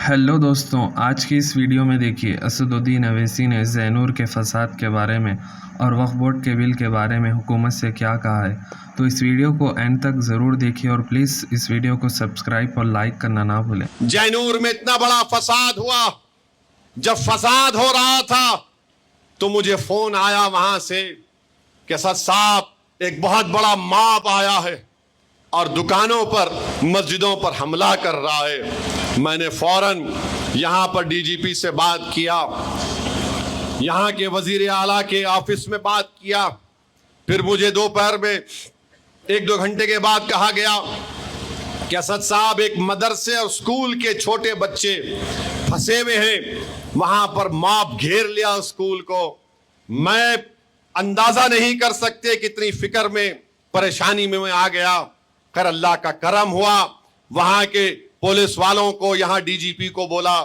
Hello दोस्तों, आज की इस वीडियो में देखिए असदुद्दीन अवैसी ने ज़ैनूर के फसाद के बारे में और वक्फ बोर्ड के बिल के बारे में हुकूमत से क्या कहा है। तो इस वीडियो को एंड तक ज़रूर देखिए और प्लीज़ इस वीडियो को सब्सक्राइब और लाइक करना ना भूलें। ज़ैनूर में इतना बड़ा फसाद हुआ, जब फसाद हो रहा था तो मुझे फोन आया वहां से कि असद साहब एक बहुत बड़ा मॉब आया है और दुकानों पर मस्जिदों पर हमला कर रहा है। मैंने फौरन यहाँ पर डीजीपी से बात किया, यहाँ के वजीर आला के ऑफिस में बात किया। फिर मुझे दोपहर में 1-2 घंटे के बाद कहा गया कि असद साहब एक मदरसे और स्कूल के छोटे बच्चे फंसे हुए हैं, वहां पर मॉब घेर लिया स्कूल को। मैं अंदाजा नहीं कर सकते कितनी फिक्र में परेशानी में मैं आ गया। खैर अल्लाह का करम हुआ, वहां के पुलिस वालों को, यहाँ डीजीपी को बोला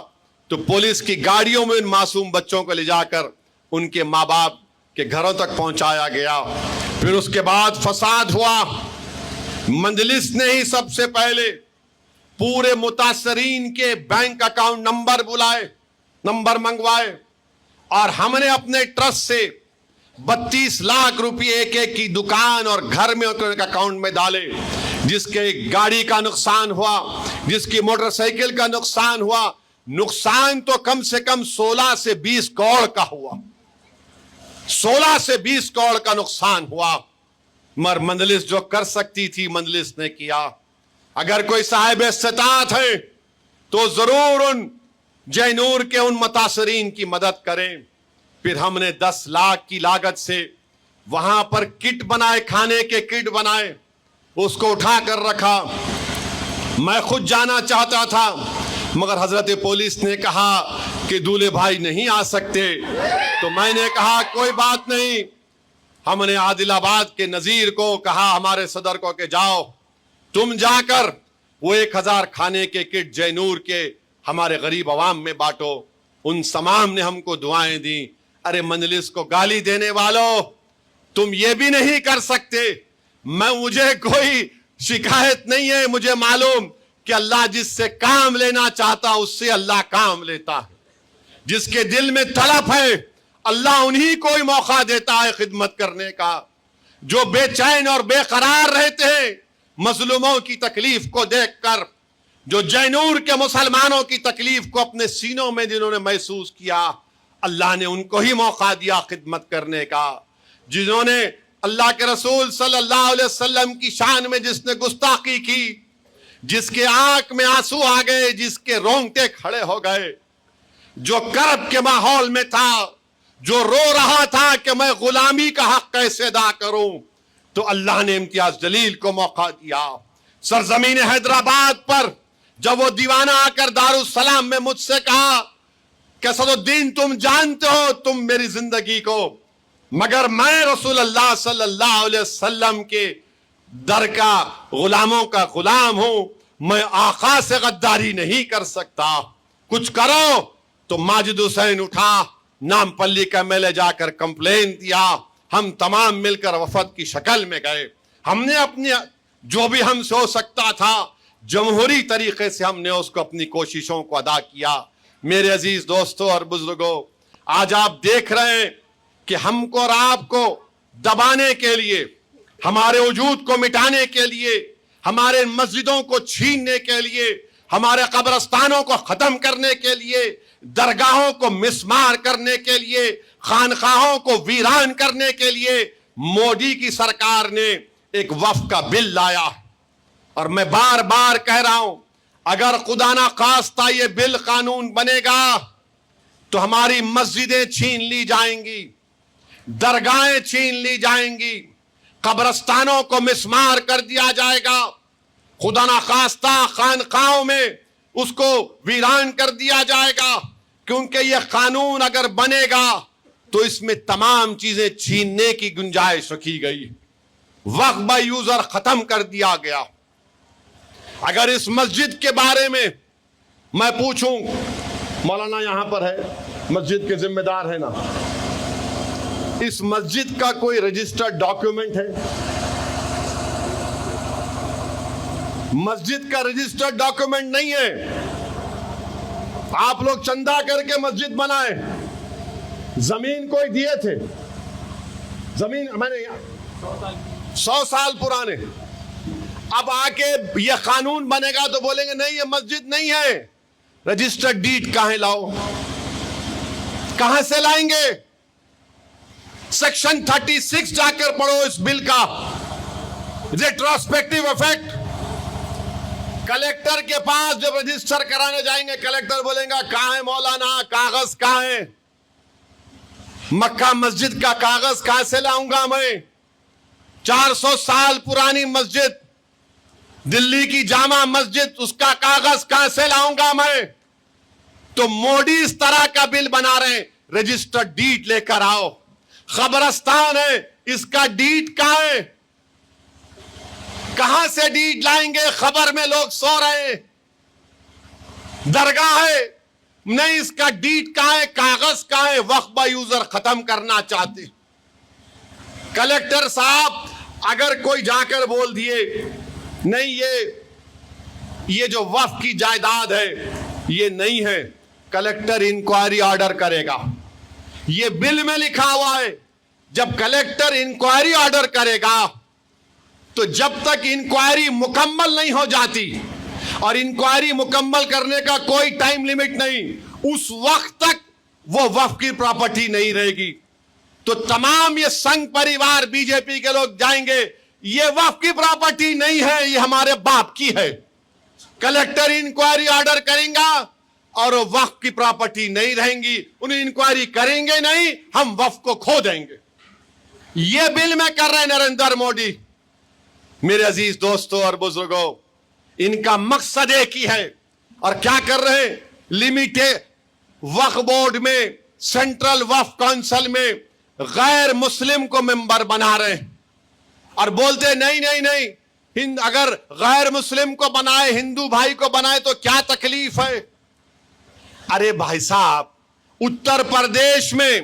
तो पुलिस की गाड़ियों में इन मासूम बच्चों को ले जाकर उनके माँ बाप के घरों तक पहुंचाया गया। फिर उसके बाद फसाद हुआ। मंजलिस ने ही सबसे पहले पूरे मुतासरीन के बैंक अकाउंट नंबर बुलाए, नंबर मंगवाए और हमने अपने ट्रस्ट से 32 लाख रुपए एक की दुकान और घर में उनके अकाउंट में डाले। जिसके गाड़ी का नुकसान हुआ, जिसकी मोटरसाइकिल का नुकसान हुआ, नुकसान तो कम से कम 16 से 20 करोड़ का हुआ। 16 से 20 करोड़ का नुकसान हुआ, मगर मंजलिस जो कर सकती थी मंजलिस ने किया। अगर कोई साहिब इस्तात है तो जरूर उन ज़ैनूर के उन मुतासरीन की मदद करें। फिर हमने 10 लाख की लागत से वहां पर किट बनाए, खाने के किट बनाए, उसको उठा कर रखा। मैं खुद जाना चाहता था मगर हजरत पुलिस ने कहा कि दूल्हे भाई नहीं आ सकते, तो मैंने कहा कोई बात नहीं। हमने आदिलाबाद के नजीर को कहा, हमारे सदर को, कि जाओ तुम जाकर वो 1000 खाने के किट ज़ैनूर के हमारे गरीब अवाम में बांटो। उन तमाम ने हमको दुआएं दी। अरे मंजलिस को गाली देने वालों, तुम ये भी नहीं कर सकते। मुझे कोई शिकायत नहीं है, मुझे मालूम कि अल्लाह जिससे काम लेना चाहता उससे अल्लाह काम लेता है। जिसके दिल में तड़प है अल्लाह उन्हीं को ही मौका देता है खिदमत करने का। जो बेचैन और बेकरार रहते हैं मजलूमों की तकलीफ को देखकर, जो ज़ैनूर के मुसलमानों की तकलीफ को अपने सीनों में जिन्होंने महसूस किया, अल्लाह ने उनको ही मौका दिया खिदमत करने का। जिन्होंने अल्लाह के रसूल सल्लल्लाहु अलैहि वसल्लम की शान में जिसने गुस्ताखी की, जिसके आंख में आंसू आ गए, जिसके रोंगटे खड़े हो गए, जो कर्ब के माहौल में था, जो रो रहा था कि मैं गुलामी का हक कैसे अदा करूं, तो अल्लाह ने इम्तियाज जलील को मौका दिया। सरजमीन हैदराबाद पर जब वो दीवाना आकर दारुस्सलाम में मुझसे कहा कि असदुद्दीन तुम जानते हो तुम मेरी जिंदगी को, मगर मैं रसूल अल्लाह सल्लल्लाहु अलैहि वसल्लम के दर का गुलामों का गुलाम हूं, मैं आका से गद्दारी नहीं कर सकता, कुछ करो। तो माजिद हुसैन उठा, नामपल्ली का मेले जाकर कंप्लेन दिया। हम तमाम मिलकर वफद की शक्ल में गए। हमने अपनी जो भी हमसे हो सकता था जमहूरी तरीके से हमने उसको अपनी कोशिशों को अदा किया। मेरे अजीज दोस्तों और बुजुर्गों, आज आप देख रहे हैं कि हमको और आपको दबाने के लिए, हमारे वजूद को मिटाने के लिए, हमारे मस्जिदों को छीनने के लिए, हमारे कब्रस्तानों को खत्म करने के लिए, दरगाहों को मिसमार करने के लिए, खानकाहों को वीरान करने के लिए मोदी की सरकार ने एक वक्फ का बिल लाया। और मैं बार बार कह रहा हूं, अगर खुदा ना खास्ता ये बिल कानून बनेगा तो हमारी मस्जिदें छीन ली जाएंगी, दरगाहें छीन ली जाएंगी, कब्रस्तानों को मिसमार कर दिया जाएगा, खुदा ना खास्ता खानकाहों में उसको वीरान कर दिया जाएगा। क्योंकि यह कानून अगर बनेगा तो इसमें तमाम चीजें छीनने की गुंजाइश रखी गई, वक्फ बाय यूजर खत्म कर दिया गया। अगर इस मस्जिद के बारे में मैं पूछूं, मौलाना यहां पर है, मस्जिद के जिम्मेदार है ना, इस मस्जिद का कोई रजिस्टर्ड डॉक्यूमेंट है? मस्जिद का रजिस्टर्ड डॉक्यूमेंट नहीं है। آپ لوگ چندہ کر کے مسجد بنائے, زمین کوئی دیے تھے, زمین میں نے 100 سال پرانے, اب آ کے یہ قانون بنے گا تو بولیں گے نہیں یہ مسجد نہیں ہے, رجسٹرڈ ڈیڈ کہاں لاؤ, کہاں سے لائیں گے؟ سیکشن 36 جا کر پڑھو اس بل کا, ریٹروسپیکٹیو افیکٹ. کلیکٹر کے پاس جب رجسٹر کرانے جائیں گے, کلیکٹر بولیں گا کہاں ہے مولانا, کاغذ کہاں ہے؟ مکہ مسجد کا کاغذ کہاں سے لاؤں گا میں؟ 400 سال پرانی مسجد, دلی کی جامع مسجد, اس کا کاغذ کہاں سے لاؤں گا میں؟ تو موڈی اس طرح کا بل بنا رہے ہیں, رجسٹرڈ ڈیڈ لے کر آؤ. قبرستان ہے, اس کا ڈیڈ کہاں ہے؟ کہاں سے ڈیڈ لائیں گے؟ خبر میں لوگ سو رہے ہیں. درگاہ ہے, نہیں اس کا ڈیڈ کہاں ہے, کاغذ کہاں ہے؟ وقف یوزر ختم کرنا چاہتے. کلیکٹر صاحب اگر کوئی جا کر بول دیے نہیں یہ جو وقف کی جائیداد ہے یہ نہیں ہے, کلیکٹر انکوائری آرڈر کرے گا. یہ بل میں لکھا ہوا ہے, جب کلیکٹر انکوائری آرڈر کرے گا تو جب تک انکوائری مکمل نہیں ہو جاتی, اور انکوائری مکمل کرنے کا کوئی ٹائم لیمٹ نہیں, اس وقت تک وہ وقف کی پراپرٹی نہیں رہے گی. تو تمام یہ سنگھ پریوار بی جے پی کے لوگ جائیں گے, یہ وقف کی پراپرٹی نہیں ہے, یہ ہمارے باپ کی ہے. کلیکٹر انکوائری آرڈر کریں گا اور وقف کی پراپرٹی نہیں رہیں گی, انہیں انکوائری کریں گے نہیں, ہم وقف کو کھو دیں گے. یہ بل میں کر رہے ہیں نریندر مودی. میرے عزیز دوستوں اور بزرگوں, ان کا مقصد ایک ہی ہے, اور کیا کر رہے ہیں؟ لمیٹڈ وقف بورڈ میں, سینٹرل وقف کونسل میں غیر مسلم کو ممبر بنا رہے ہیں, اور بولتے نہیں نہیں نہیں, اگر غیر مسلم کو بنائے, ہندو بھائی کو بنائے تو کیا تکلیف ہے؟ ارے بھائی صاحب, اتر پردیش میں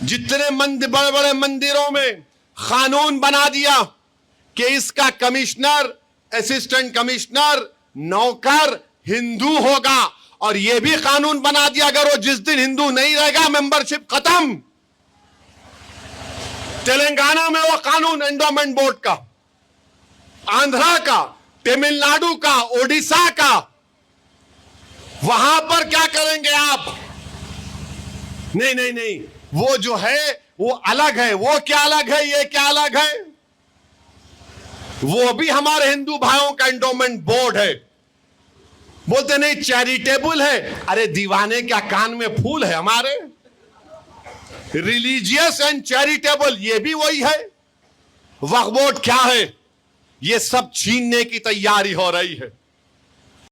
جتنے بڑے بڑے مندروں میں قانون بنا دیا کہ اس کا کمشنر, اسسٹنٹ کمشنر, نوکر ہندو ہوگا, اور یہ بھی قانون بنا دیا اگر وہ جس دن ہندو نہیں رہے گا ممبرشپ ختم. تلنگانہ میں وہ قانون انڈومنٹ بورڈ کا, آندھرا کا, تمل ناڈو کا, اوڈیشہ کا, وہاں پر کیا کریں گے آپ؟ نہیں نہیں نہیں, وہ جو ہے وہ الگ ہے. وہ کیا الگ ہے, یہ کیا الگ ہے؟ وہ بھی ہمارے ہندو بھائیوں کا انڈومنٹ بورڈ ہے. بولتے نہیں چیریٹیبل ہے. ارے دیوانے کیا کان میں پھول ہے ہمارے؟ ریلیجیس اینڈ چیریٹیبل یہ بھی وہی ہے. وقف بورڈ کیا ہے؟ یہ سب چھیننے کی تیاری ہو رہی ہے.